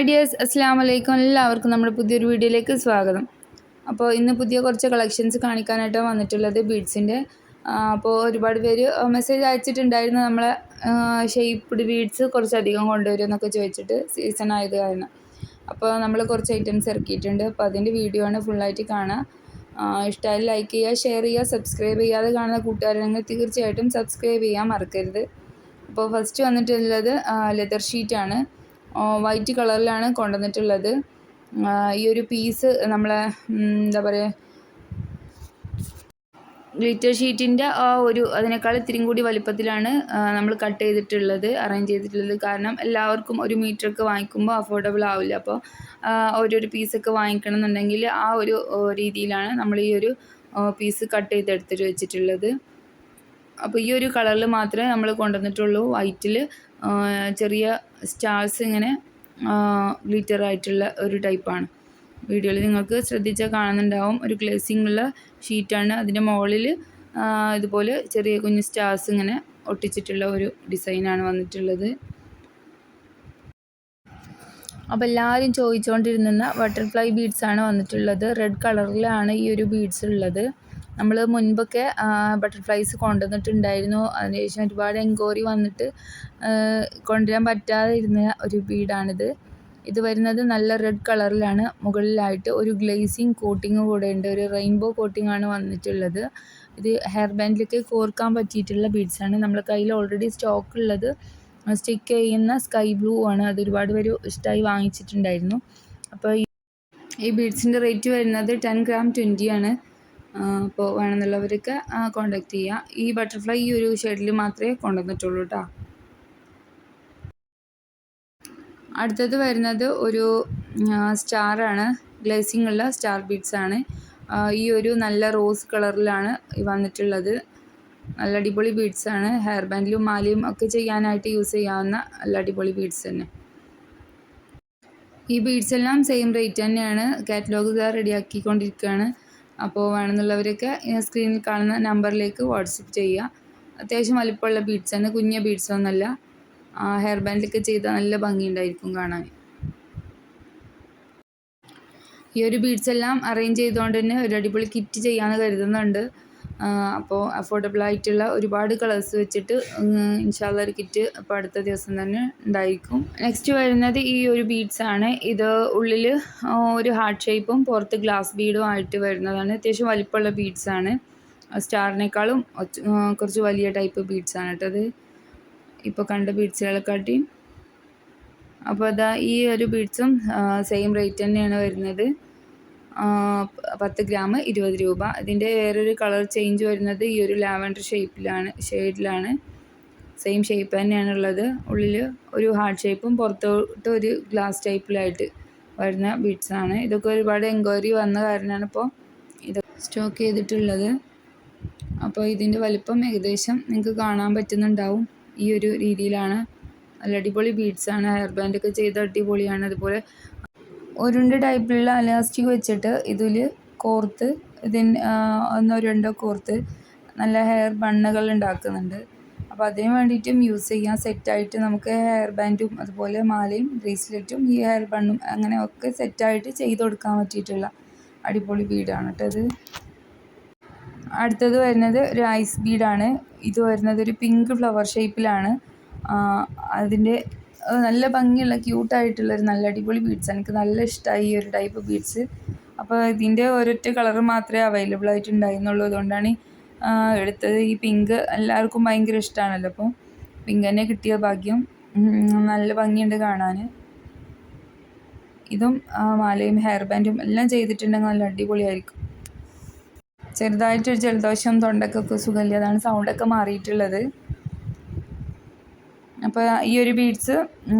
Hi dears, അസ്സാം വലൈക്കും. എല്ലാവർക്കും നമ്മുടെ പുതിയൊരു വീഡിയോയിലേക്ക് സ്വാഗതം. അപ്പോൾ ഇന്ന് പുതിയ കുറച്ച് കളക്ഷൻസ് കാണിക്കാനായിട്ടാണ് വന്നിട്ടുള്ളത് ബീഡ്സിൻ്റെ. അപ്പോൾ ഒരുപാട് പേര് മെസ്സേജ് അയച്ചിട്ടുണ്ടായിരുന്നു നമ്മളെ ഷെയ്പ്പ്ഡ് ബീഡ്സ് കുറച്ചധികം കൊണ്ടുവരും എന്നൊക്കെ ചോദിച്ചിട്ട്, സീസൺ ആയത് കാരണം. അപ്പോൾ നമ്മൾ കുറച്ച് ഐറ്റംസ് ഇറക്കിയിട്ടുണ്ട്. അപ്പോൾ അതിൻ്റെ വീഡിയോ ആണ് ഫുള്ളായിട്ട് കാണുക. ഇഷ്ടമായി ലൈക്ക് ചെയ്യുക, ഷെയർ ചെയ്യുക, സബ്സ്ക്രൈബ് ചെയ്യാതെ കാണുന്ന കൂട്ടുകാരാണെങ്കിൽ തീർച്ചയായിട്ടും സബ്സ്ക്രൈബ് ചെയ്യാൻ മറക്കരുത്. അപ്പോൾ ഫസ്റ്റ് വന്നിട്ടുള്ളത് ലെതർ ഷീറ്റാണ്. വൈറ്റ് കളറിലാണ് കൊണ്ടുവന്നിട്ടുള്ളത്. ഈ ഒരു പീസ് നമ്മളെ എന്താ പറയുക, ഗ്ലിറ്റർ ഷീറ്റിൻ്റെ അതിനേക്കാൾ ഇത്തിരിയും കൂടി വലിപ്പത്തിലാണ് നമ്മൾ കട്ട് ചെയ്തിട്ടുള്ളത്, അറേഞ്ച് ചെയ്തിട്ടുള്ളത്. കാരണം എല്ലാവർക്കും ഒരു മീറ്ററൊക്കെ വാങ്ങിക്കുമ്പോൾ അഫോർഡബിൾ ആവില്ല. അപ്പോൾ ഓരോരു പീസൊക്കെ വാങ്ങിക്കണം എന്നുണ്ടെങ്കിൽ ആ ഒരു രീതിയിലാണ് നമ്മൾ ഈ ഒരു പീസ് കട്ട് ചെയ്തെടുത്തിട്ട് വെച്ചിട്ടുള്ളത്. അപ്പോൾ ഈ ഒരു കളറിൽ മാത്രമേ നമ്മൾ കൊണ്ടുവന്നിട്ടുള്ളൂ. വൈറ്റിൽ ചെറിയ സ്റ്റാർസ് ഇങ്ങനെ ഗ്ലിറ്റർ ആയിട്ടുള്ള ഒരു ടൈപ്പാണ്. വീഡിയോയിൽ നിങ്ങൾക്ക് ശ്രദ്ധിച്ചാൽ കാണുന്നുണ്ടാവും. ഒരു ഗ്ലേസിംഗ് ഉള്ള ഷീറ്റാണ്. അതിൻ്റെ മുകളിൽ ഇതുപോലെ ചെറിയ കുഞ്ഞ് സ്റ്റാർസ് ഇങ്ങനെ ഒട്ടിച്ചിട്ടുള്ള ഒരു ഡിസൈനാണ് വന്നിട്ടുള്ളത്. അപ്പോൾ എല്ലാവരും ചോദിച്ചുകൊണ്ടിരുന്ന ബട്ടർഫ്ലൈ ബീഡ്സാണ് വന്നിട്ടുള്ളത്. റെഡ് കളറിലാണ് ഈ ഒരു ബീഡ്സ് ഉള്ളത്. നമ്മൾ മുൻപൊക്കെ ബട്ടർഫ്ലൈസ് കൊണ്ടുവന്നിട്ടുണ്ടായിരുന്നു. അതിനുശേഷം ഒരുപാട് എൻക്വയറി വന്നിട്ട് കൊണ്ടുവരാൻ പറ്റാതെ ഇരുന്ന ഒരു ബീഡാണിത്. ഇത് വരുന്നത് നല്ല റെഡ് കളറിലാണ്. മുകളിലായിട്ട് ഒരു ഗ്ലേസിങ് കോട്ടിങ് കൂടെ ഉണ്ട്. ഒരു റെയിൻബോ കോട്ടിംഗ് ആണ് വന്നിട്ടുള്ളത്. ഇത് ഹെയർ ബാൻഡിലേക്ക് കോർക്കാൻ പറ്റിയിട്ടുള്ള ബീഡ്സാണ്. നമ്മുടെ കയ്യിൽ ഓൾറെഡി സ്റ്റോക്ക് ഉള്ളത് സ്റ്റിക്ക് ചെയ്യുന്ന സ്കൈ ബ്ലൂ ആണ്. അത് ഒരുപാട് പേര് ഇഷ്ടമായി വാങ്ങിച്ചിട്ടുണ്ടായിരുന്നു. അപ്പോൾ ഈ ബീഡ്സിൻ്റെ റേറ്റ് വരുന്നത് 10 gram 20 ആണ്. അപ്പോൾ വേണമെന്നുള്ളവർക്ക് കോണ്ടാക്ട് ചെയ്യുക. ഈ ബട്ടർഫ്ലൈ ഈ ഒരു ഷെയ്ഡിൽ മാത്രമേ കൊണ്ടുവന്നിട്ടുള്ളൂ കേട്ടോ. അടുത്തത് വരുന്നത് ഒരു സ്റ്റാറാണ്. ഗ്ലേസിംഗ് ഉള്ള സ്റ്റാർ ബീഡ്സ് ആണ്. ഈ ഒരു നല്ല റോസ് കളറിലാണ് വന്നിട്ടുള്ളത്. നല്ല അടിപൊളി ബീഡ്സ് ആണ്. ഹെയർ ബാൻഡിലും മാലയും ഒക്കെ ചെയ്യാനായിട്ട് യൂസ് ചെയ്യാവുന്ന നല്ല അടിപൊളി ബീഡ്സ് തന്നെ. ഈ ബീഡ്സ് എല്ലാം സെയിം റേറ്റ് തന്നെയാണ്. കാറ്റലോഗ് റെഡിയാക്കിക്കൊണ്ടിരിക്കുകയാണ്. അപ്പോൾ വേണമെന്നുള്ളവരൊക്കെ സ്ക്രീനിൽ കാണുന്ന നമ്പറിലേക്ക് വാട്സപ്പ് ചെയ്യുക. അത്യാവശ്യം വലിപ്പമുള്ള ബീഡ്സ് ആണ്, കുഞ്ഞ ബീഡ്സ് ഒന്നുമല്ല. ഹെയർ ബാൻഡിലൊക്കെ ചെയ്താൽ നല്ല ഭംഗിയുണ്ടായിരിക്കും കാണാൻ. ഈ ഒരു ബീഡ്സ് എല്ലാം അറേഞ്ച് ചെയ്തുകൊണ്ട് തന്നെ ഒരു അടിപൊളി കിറ്റ് ചെയ്യാമെന്ന് കരുതുന്നുണ്ട്. അപ്പോൾ അഫോർഡബിൾ ആയിട്ടുള്ള ഒരുപാട് കളേഴ്സ് വെച്ചിട്ട് ഇൻഷാല്ലാ ഒരു കിറ്റ് അപ്പോൾ അടുത്ത ദിവസം തന്നെ ഉണ്ടായിരിക്കും. നെക്സ്റ്റ് വരുന്നത് ഈ ഒരു ബീഡ്സ് ആണ്. ഇത് ഉള്ളിൽ ഒരു ഹാർട്ട് ഷേപ്പും പുറത്ത് ഗ്ലാസ് ബീഡും ആയിട്ട് വരുന്നതാണ്. അത്യാവശ്യം വലിപ്പമുള്ള ബീഡ്സ് ആണ്. സ്റ്റാറിനേക്കാളും കുറച്ച് വലിയ ടൈപ്പ് ബീഡ്സ് ആണ് കേട്ടത്, ഇപ്പോൾ കണ്ട ബീഡ്സുകളെക്കാട്ടിയും. അപ്പോൾ അതാ ഈ ഒരു ബീഡ്സും സെയിം റേറ്റ് തന്നെയാണ് വരുന്നത്. 10 gram 20 രൂപ. ഇതിൻ്റെ വേറൊരു കളർ ചേഞ്ച് വരുന്നത് ഈ ഒരു ലാവൻഡർ ഷെയ്ഡിലാണ്. സെയിം ഷേപ്പ് തന്നെയാണ് ഉള്ളത്. ഉള്ളിൽ ഒരു ഹാർട്ട് ഷേപ്പും പുറത്തോട്ട് ഒരു ഗ്ലാസ് ടൈപ്പിലായിട്ട് വരുന്ന ബീഡ്സാണ്. ഇതൊക്കെ ഒരുപാട് എൻക്വയറി വന്ന കാരണമാണ് ഇപ്പോൾ ഇത് സ്റ്റോക്ക് ചെയ്തിട്ടുള്ളത്. അപ്പോൾ ഇതിൻ്റെ വലിപ്പം ഏകദേശം നിങ്ങൾക്ക് കാണാൻ പറ്റുന്നുണ്ടാവും. ഈ ഒരു രീതിയിലാണ്. നല്ല അടിപൊളി ബീഡ്സാണ്. ഹെയർ ബാൻഡൊക്കെ ചെയ്ത് അടിപൊളിയാണ്. അതുപോലെ ഉരുണ്ട ടൈപ്പിലുള്ള അലാസ്റ്റിക് വെച്ചിട്ട് ഇതിൽ കോർത്ത് ഒന്നോ രണ്ടോ കോർത്ത് നല്ല ഹെയർ ബണ്ണുകൾ ഉണ്ടാക്കുന്നുണ്ട്. അപ്പോൾ അതിന് വേണ്ടിയിട്ടും യൂസ് ചെയ്യാൻ സെറ്റായിട്ട് നമുക്ക് ഹെയർ ബാൻഡും അതുപോലെ മാലയും ബ്രേസ്ലെറ്റും ഈ ഹെയർ ബണ്ണും അങ്ങനെ ഒക്കെ സെറ്റായിട്ട് ചെയ്ത് കൊടുക്കാൻ പറ്റിയിട്ടുള്ള അടിപൊളി ബീഡാണ് കേട്ടത്. അടുത്തത് വരുന്നത് ഒരു ഐസ് ബീഡാണ്. ഇത് വരുന്നത് ഒരു പിങ്ക് ഫ്ലവർ ഷേപ്പിലാണ്. അതിൻ്റെ നല്ല ഭംഗിയുള്ള ക്യൂട്ടായിട്ടുള്ളൊരു നല്ല അടിപൊളി ബീഡ്സ്. എനിക്ക് നല്ല ഇഷ്ടമായി ഈ ഒരു ടൈപ്പ് ബീഡ്സ്. അപ്പോൾ ഇതിൻ്റെ ഒരൊറ്റ കളറ് മാത്രമേ അവൈലബിൾ ആയിട്ടുണ്ടായിരുന്നുള്ളൂ. അതുകൊണ്ടാണ് എടുത്തത്. ഈ പിങ്ക് എല്ലാവർക്കും ഭയങ്കര ഇഷ്ടമാണല്ലോ. അപ്പോൾ പിങ്ക് തന്നെ കിട്ടിയ ഭാഗ്യം. നല്ല ഭംഗിയുണ്ട് കാണാൻ. ഇതും മാലയും ഹെയർ ബാൻഡും എല്ലാം ചെയ്തിട്ടുണ്ടെങ്കിൽ നല്ല അടിപൊളിയായിരിക്കും. ചെറുതായിട്ടൊരു ജലദോഷം, തൊണ്ടക്കൊക്കെ സുഖമില്ല, അതാണ് സൗണ്ടൊക്കെ മാറിയിട്ടുള്ളത്. അപ്പോൾ ഈ ഒരു ബീഡ്സ്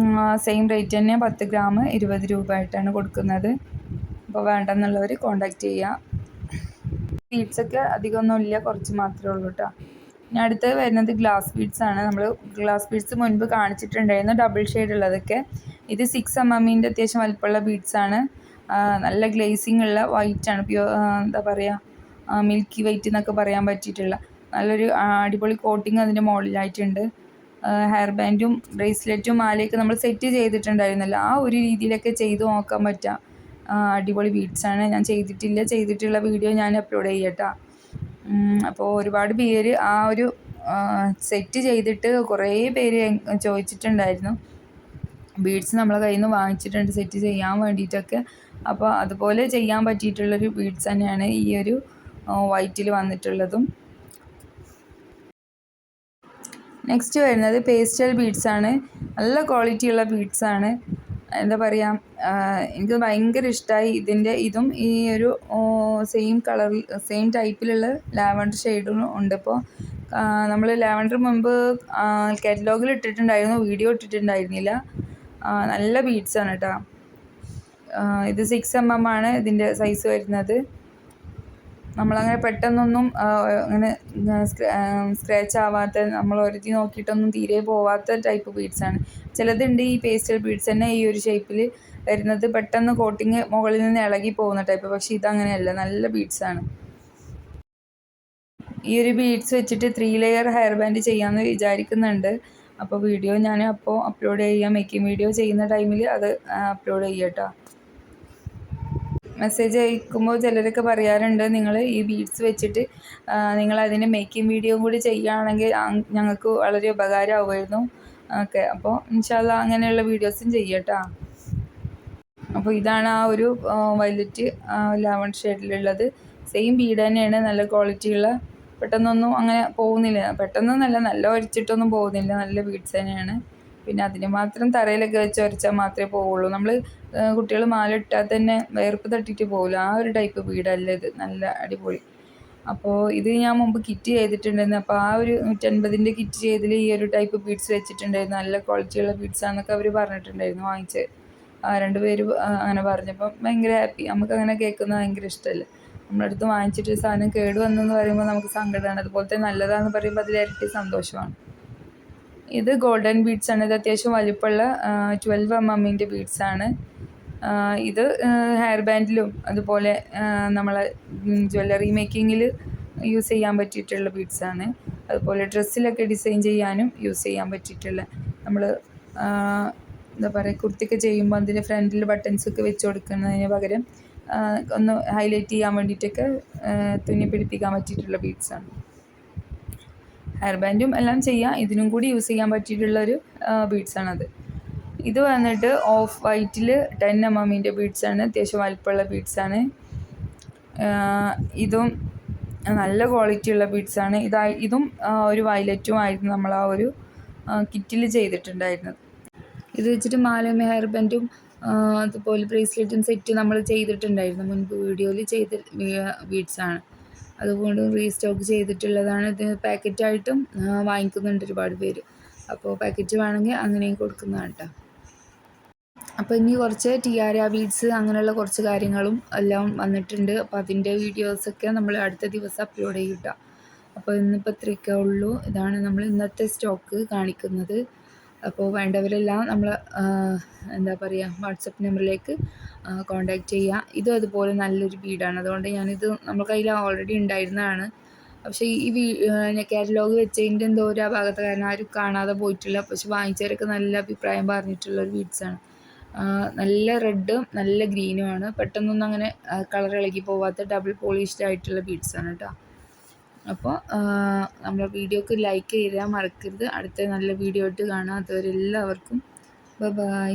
സെയിം റേറ്റ് തന്നെ 10 gram 20 രൂപ ആയിട്ടാണ് കൊടുക്കുന്നത്. അപ്പോൾ വേണ്ടെന്നുള്ളവർ കോണ്ടാക്ട് ചെയ്യുക. ബീഡ്സൊക്കെ അധികമൊന്നുമില്ല, കുറച്ച് മാത്രമേ ഉള്ളൂ കേട്ടോ. ഇനി അടുത്തത് വരുന്നത് ഗ്ലാസ് ബീഡ്സ് ആണ്. നമ്മൾ ഗ്ലാസ് ബീഡ്സ് മുൻപ് കാണിച്ചിട്ടുണ്ടായിരുന്നു, ഡബിൾ ഷെയ്ഡ് ഉള്ളതൊക്കെ. ഇത് 6 mm അത്യാവശ്യം വലിപ്പമുള്ള ബീഡ്സാണ്. നല്ല ഗ്ലേസിംഗ് ഉള്ള വൈറ്റാണ്. എന്താ പറയുക, മിൽക്കി വൈറ്റ് എന്നൊക്കെ പറയാൻ പറ്റിയിട്ടുള്ള നല്ലൊരു അടിപൊളി കോട്ടിങ് അതിൻ്റെ മുകളിലായിട്ടുണ്ട്. ഹെയർ ബാൻഡും ബ്രേസ്ലെറ്റും മാലയൊക്കെ നമ്മൾ സെറ്റ് ചെയ്തിട്ടുണ്ടായിരുന്നല്ലോ, ആ ഒരു രീതിയിലൊക്കെ ചെയ്ത് നോക്കാൻ പറ്റാം. അടിപൊളി ബീഡ്സാണ്. ഞാൻ ചെയ്തിട്ടുള്ള വീഡിയോ ഞാൻ അപ്ലോഡ് ചെയ്യട്ടോ. അപ്പോൾ ഒരുപാട് പേര് ആ ഒരു സെറ്റ് ചെയ്തിട്ട് കുറേ പേര് ചോദിച്ചിട്ടുണ്ടായിരുന്നു. ബീഡ്സ് നമ്മളെ കയ്യിൽ നിന്ന് വാങ്ങിച്ചിട്ടുണ്ട് സെറ്റ് ചെയ്യാൻ വേണ്ടിയിട്ടൊക്കെ. അപ്പോൾ അതുപോലെ ചെയ്യാൻ പറ്റിയിട്ടുള്ളൊരു ബീഡ്സ് തന്നെയാണ് ഈ ഒരു വൈറ്റിൽ വന്നിട്ടുള്ളതും. നെക്സ്റ്റ് വരുന്നത് പേസ്റ്റൽ ബീഡ്സാണ്. നല്ല ക്വാളിറ്റിയുള്ള ബീഡ്സാണ്. എന്താ പറയുക, എനിക്ക് ഭയങ്കര ഇഷ്ടമായി ഇതും ഈ ഒരു സെയിം കളറിൽ സെയിം ടൈപ്പിലുള്ള ലാവൻഡർ ഷെയ്ഡും ഉണ്ട്. ഇപ്പോൾ നമ്മൾ ലാവൻഡർ മുമ്പ് കാറ്റലോഗിൽ ഇട്ടിട്ടുണ്ടായിരുന്നു, വീഡിയോ ഇട്ടിട്ടുണ്ടായിരുന്നില്ല. നല്ല ബീഡ്സാണ് കേട്ടോ. ഇത് 6 mm ആണ് ഇതിൻ്റെ സൈസ് വരുന്നത്. നമ്മളങ്ങനെ പെട്ടെന്നൊന്നും അങ്ങനെ സ്ക്രാച്ച് ആവാത്ത, നമ്മൾ ഒരുതി നോക്കിയിട്ടൊന്നും തീരെ പോവാത്ത ടൈപ്പ് ബീഡ്സാണ്. ചിലതുണ്ട് ഈ പേസ്റ്റൽ ബീഡ്സ് തന്നെ ഈ ഒരു ഷേപ്പിൽ വരുന്നത്, പെട്ടെന്ന് കോട്ടിങ് മുകളിൽ നിന്ന് ഇളകി പോകുന്ന ടൈപ്പ്. പക്ഷേ ഇതങ്ങനെയല്ല, നല്ല ബീഡ്സാണ്. ഈ ഒരു ബീഡ്സ് വെച്ചിട്ട് 3 ലെയർ ഹെയർ ബാൻഡ് ചെയ്യാമെന്ന് വിചാരിക്കുന്നുണ്ട്. അപ്പോൾ വീഡിയോ ഞാൻ അപ്ലോഡ് ചെയ്യാം. മേക്കിംഗ് വീഡിയോ ചെയ്യുന്ന ടൈമിൽ അത് അപ്ലോഡ് ചെയ്യാം കേട്ടോ. മെസ്സേജ് അയക്കുമ്പോൾ ചിലരൊക്കെ പറയാറുണ്ട്, നിങ്ങൾ ഈ ബീഡ്സ് വെച്ചിട്ട് നിങ്ങൾ അതിൻ്റെ മേക്കിംഗ് വീഡിയോ കൂടി ചെയ്യുകയാണെങ്കിൽ ഞങ്ങൾക്ക് വളരെ ഉപകാരമാകുമായിരുന്നു. ഓക്കെ, അപ്പോൾ ഇൻഷാ അല്ലാ അങ്ങനെയുള്ള വീഡിയോസും ചെയ്യട്ടോ. അപ്പോൾ ഇതാണ് ആ ഒരു വയലറ്റ് ലാവൻഡർ ഷെയ്ഡിലുള്ളത്. സെയിം ബീഡ് തന്നെയാണ്, നല്ല ക്വാളിറ്റിയുള്ള, പെട്ടെന്നൊന്നും അങ്ങനെ പോകുന്നില്ല. പെട്ടെന്നൊന്നല്ല, നല്ല ഒരച്ചിട്ടൊന്നും പോകുന്നില്ല, നല്ല ബീഡ്സ് തന്നെയാണ്. പിന്നെ അതിന് മാത്രം തറയിലൊക്കെ വെച്ച് ഉരച്ചാൽ മാത്രമേ പോവുള്ളൂ. നമ്മൾ കുട്ടികൾ മാല ഇട്ടാൽ തന്നെ വേർപ്പ് തട്ടിയിട്ട് പോകില്ല, ആ ഒരു ടൈപ്പ് ബീഡല്ല ഇത്. നല്ല അടിപൊളി. അപ്പോൾ ഇത് ഞാൻ മുമ്പ് കിറ്റ് ചെയ്തിട്ടുണ്ടായിരുന്നു. അപ്പോൾ ആ ഒരു 150ൻ്റെ കിറ്റ് ചെയ്തതിൽ ഈ ഒരു ടൈപ്പ് ബീഡ്സ് വെച്ചിട്ടുണ്ടായിരുന്നു. നല്ല ക്വാളിറ്റിയുള്ള ബീഡ്സാന്നൊക്കെ അവർ പറഞ്ഞിട്ടുണ്ടായിരുന്നു വാങ്ങിച്ച്. 2 പേര് അങ്ങനെ പറഞ്ഞപ്പോൾ ഭയങ്കര ഹാപ്പി. നമുക്കങ്ങനെ കേൾക്കുന്നത് ഭയങ്കര ഇഷ്ടമല്ലേ. നമ്മളടുത്ത് വാങ്ങിച്ചിട്ട് സാധനം കേടുവന്നെന്ന് പറയുമ്പോൾ നമുക്ക് സങ്കടമാണ്. അതുപോലത്തെ നല്ലതാണെന്ന് പറയുമ്പോൾ അതിൽ ഇരട്ടി സന്തോഷമാണ്. ഇത് ഗോൾഡൻ ബീഡ്സാണ്. ഇത് അത്യാവശ്യം വലിപ്പമുള്ള 12 mm ബീഡ്സാണ്. ഇത് ഹെയർ ബാൻഡിലും അതുപോലെ നമ്മളെ ജ്വല്ലറി മേക്കിങ്ങിൽ യൂസ് ചെയ്യാൻ പറ്റിയിട്ടുള്ള ബീഡ്സാണ്. അതുപോലെ ഡ്രസ്സിലൊക്കെ ഡിസൈൻ ചെയ്യാനും യൂസ് ചെയ്യാൻ പറ്റിയിട്ടുള്ള, നമ്മൾ എന്താ പറയുക, കുർത്തിയൊക്കെ ചെയ്യുമ്പോൾ അതിൻ്റെ ഫ്രണ്ടിൽ ബട്ടൺസൊക്കെ വെച്ച് കൊടുക്കുന്നതിന് പകരം ഒന്ന് ഹൈലൈറ്റ് ചെയ്യാൻ വേണ്ടിയിട്ടൊക്കെ തുന്നി പിടിപ്പിക്കാൻ പറ്റിയിട്ടുള്ള ബീഡ്സാണ്. ഹെയർ ബാൻഡും എല്ലാം ചെയ്യാം, ഇതിനും കൂടി യൂസ് ചെയ്യാൻ പറ്റിയിട്ടുള്ളൊരു ബീഡ്സാണത്. ഇത് വന്നിട്ട് ഓഫ് വൈറ്റിൽ 10 mm ബീഡ്സാണ്. അത്യാവശ്യം വലിപ്പമുള്ള ബീഡ്സാണ്. ഇതും നല്ല ക്വാളിറ്റിയുള്ള ബീഡ്സാണ്. ഇതും ഒരു വയലറ്റും ആയിരുന്നു നമ്മൾ ആ ഒരു കിറ്റിൽ ചെയ്തിട്ടുണ്ടായിരുന്നത്. ഇത് വെച്ചിട്ട് മാലയും ഹെയർ ബാൻഡും അതുപോലെ ബ്രേസ്ലെറ്റും സെറ്റ് നമ്മൾ ചെയ്തിട്ടുണ്ടായിരുന്നു മുൻപ് വീഡിയോയിൽ ചെയ്ത ബീഡ്സാണ്. അതുകൊണ്ട് റീസ്റ്റോക്ക് ചെയ്തിട്ടുള്ളതാണ്. ഇത് പാക്കറ്റായിട്ടും വാങ്ങിക്കുന്നുണ്ട് ഒരുപാട് പേര്. അപ്പോൾ പാക്കറ്റ് വേണമെങ്കിൽ അങ്ങനെയും കൊടുക്കുന്നതാണ് കേട്ടോ. അപ്പോൾ ഇനി കുറച്ച് ടിയാര ബീഡ്സ് അങ്ങനെയുള്ള കുറച്ച് കാര്യങ്ങളും എല്ലാം വന്നിട്ടുണ്ട്. അപ്പോൾ അതിൻ്റെ വീഡിയോസൊക്കെ നമ്മൾ അടുത്ത ദിവസം അപ്ലോഡ് ചെയ്യും കേട്ടോ. അപ്പോൾ ഇന്നിപ്പോൾ ഇത്രയൊക്കെ ഉള്ളൂ. ഇതാണ് നമ്മൾ ഇന്നത്തെ സ്റ്റോക്ക് കാണിക്കുന്നത്. അപ്പോൾ വേണ്ടവരെല്ലാം നമ്മൾ എന്താ പറയുക, വാട്സപ്പ് നമ്പറിലേക്ക് കോൺടാക്റ്റ് ചെയ്യുക. ഇതും അതുപോലെ നല്ലൊരു ബീഡാണ്. അതുകൊണ്ട് ഞാനിത് നമ്മുടെ കയ്യിൽ ഓൾറെഡി ഉണ്ടായിരുന്നതാണ്. പക്ഷേ ഈ കാറ്റലോഗ് വെച്ചതിൻ്റെ എന്തോ ഒരു ഭാഗത്ത് കാരണം ആരും കാണാതെ പോയിട്ടില്ല. പക്ഷെ വാങ്ങിച്ചവരൊക്കെ നല്ല അഭിപ്രായം പറഞ്ഞിട്ടുള്ളൊരു ബീഡ്സാണ്. നല്ല റെഡും നല്ല ഗ്രീനുമാണ്. പെട്ടെന്നൊന്നും അങ്ങനെ കളർ ഇളകി പോവാത്ത ഡബിൾ പോളിഷ്ഡ് ആയിട്ടുള്ള ബീഡ്സാണ് കേട്ടോ. അപ്പോൾ നമ്മുടെ വീഡിയോക്ക് ലൈക്ക് ചെയ്താൽ മറക്കരുത്. അടുത്ത നല്ല വീഡിയോ ആയിട്ട് കാണാം. അതുവരെ എല്ലാവർക്കും ബൈ.